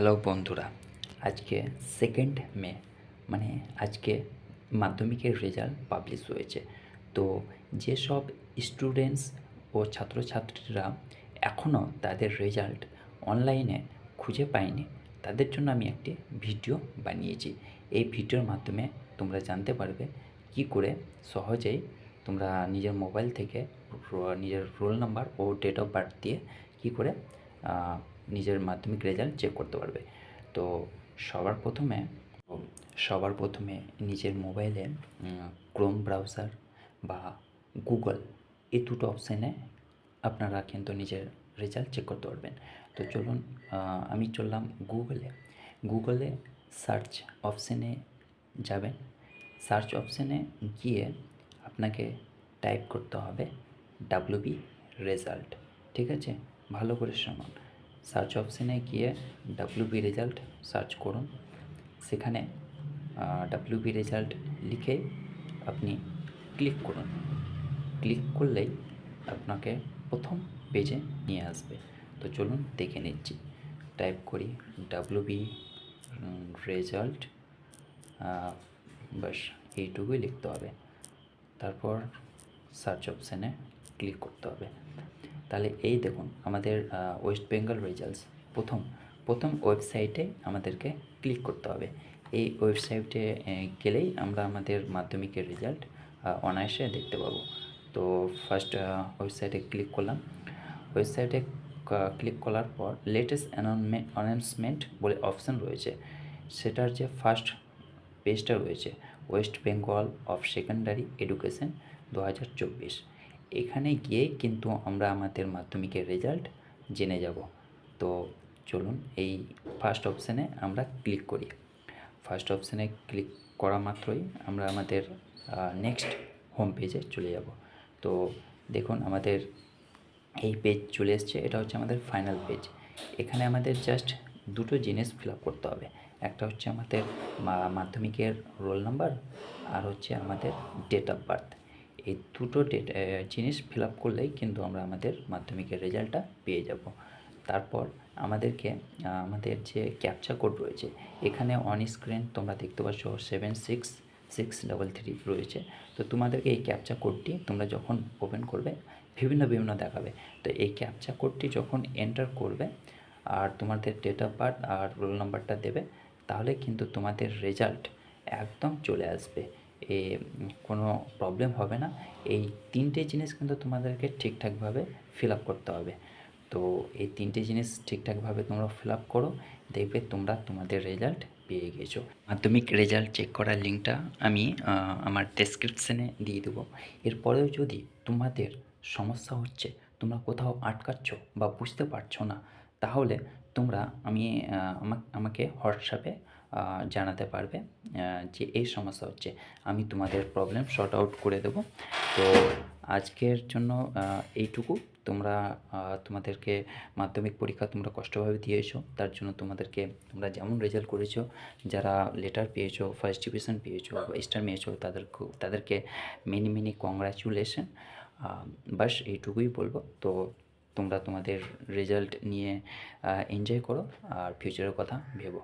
Hello বন্ধুরা, আজকে 2nd মে মানে আজকে মাধ্যমিকের রেজাল্ট পাবলিশ হয়েছে। তো যেসব স্টুডেন্টস ও ছাত্রছাত্রীরা এখনও তাদের রেজাল্ট অনলাইনে খুঁজে পায়নি, তাদের জন্য আমি একটি ভিডিও বানিয়েছি। এই ভিডিওর মাধ্যমে তোমরা জানতে পারবে কি করে সহজেই তোমরা নিজের মোবাইল থেকে নিজের রোল নাম্বার ও ডেট অফ বার্থ দিয়ে কী করে নিজের মাধ্যমিক রেজাল্ট চেক করতে পারবে। তো সবার প্রথমে নিজের মোবাইলে ক্রোম ব্রাউজার বা গুগল এই দুটো অপশানে আপনারা কিন্তু নিজের রেজাল্ট চেক করতে পারবেন। তো চলুন, আমি চললাম গুগলে সার্চ অপশানে যাবেন। সার্চ অপশানে গিয়ে আপনাকে টাইপ করতে হবে ডাব্লিউবি রেজাল্ট। ঠিক আছে, ভালো করে শুনুন। সার্চ অপশানে গিয়ে ডাব্লিউবি রেজাল্ট সার্চ করুন। সেখানে ডাব্লিউবি রেজাল্ট লিখে আপনি ক্লিক করুন। ক্লিক করলেই আপনাকে প্রথম পেজে নিয়ে আসবে। তো চলুন দেখে নিচ্ছি। টাইপ করি ডাব্লিউবি রেজাল্ট, বাস এইটুকুই লিখতে হবে। তারপর সার্চ অপশানে ক্লিক করতে হবে। তাহলে এই দেখুন আমাদের ওয়েস্ট বেঙ্গল রেজাল্টস প্রথম ওয়েবসাইটে আমাদেরকে ক্লিক করতে হবে। এই ওয়েবসাইটে গেলেই আমরা আমাদের মাধ্যমিকের রেজাল্ট অনায়াসে দেখতে পাবো। তো ফার্স্ট ওয়েবসাইটে ক্লিক করলাম। ওয়েবসাইটে ক্লিক করার পর লেটেস্ট অ্যানাউন্সমেন্ট বলে অপশান রয়েছে। সেটার যে ফার্স্ট পেজটা রয়েছে West Bengal of secondary education 2024, এখানে গিয়ে কিন্তু আমরা আমাদের মাধ্যমিকের রেজাল্ট জেনে যাব। তো চলুন এই ফার্স্ট অপশানে আমরা ক্লিক করি। ফার্স্ট অপশানে ক্লিক করা মাত্রই আমরা আমাদের নেক্সট হোম পেজে চলে যাব। তো দেখুন আমাদের এই পেজ চলে এসছে। এটা হচ্ছে আমাদের ফাইনাল পেজ। এখানে আমাদের জাস্ট দুটো জিনিস ফিল আপ করতে হবে। একটা হচ্ছে আমাদের মাধ্যমিকের রোল নাম্বার, আর হচ্ছে আমাদের ডেট অফ বার্থ। এই দুটো জিনিস ফিল আপ করলেই কিন্তু আমরা আমাদের মাধ্যমিকের রেজাল্টটা পেয়ে যাব। তারপর আমাদেরকে আমাদের যে ক্যাপচা কোড রয়েছে, এখানে অন স্ক্রিন তোমরা দেখতে পাচ্ছ 76633 রয়েছে। তো তোমাদেরকে এই ক্যাপচা কোডটি তোমরা যখন ওপেন করবে বিভিন্ন দেখাবে। তো এই ক্যাপচা কোডটি যখন এন্টার করবে আর তোমাদের ডেট অফ বার্থ আর রোল নাম্বারটা দেবে, তাহলে কিন্তু তোমাদের রেজাল্ট একদম চলে আসবে। কোনো প্রবলেম হবে না। এই তিনটে জিনিস কিন্তু তোমাদেরকে ঠিকঠাকভাবে ফিল আপ করতে হবে। তো এই তিনটে জিনিস ঠিকঠাকভাবে তোমরা ফিল আপ করো, দেখবে তোমরা তোমাদের রেজাল্ট পেয়ে গেছো। মাধ্যমিক রেজাল্ট চেক করার লিঙ্কটা আমি আমার ডেসক্রিপশানে দিয়ে দেবো। এরপরেও যদি তোমাদের সমস্যা হচ্ছে, তোমরা কোথাও আটকাচ্ছ বা বুঝতে পারছো না, তাহলে তোমরা আমাকে হোয়াটসঅ্যাপে জানাতে পারবে যে এই সমস্যা হচ্ছে। আমি তোমাদের প্রবলেম সর্ট আউট করে দেবো। তো আজকের জন্য এইটুকু। তোমাদেরকে মাধ্যমিক পরীক্ষা তোমরা কষ্টভাবে দিয়েছো, তার জন্য তোমরা যেমন রেজাল্ট করেছো, যারা লেটার পেয়েছো, ফার্স্ট ডিভিশন পেয়েছো বা স্টার পেয়েছো, তাদেরকে মেনি কংগ্রাচুলেশন। বাস এইটুকুই বলবো। তো তোমরা তোমাদের রেজাল্ট নিয়ে এনজয় করো আর ফিউচারের কথা ভেবো।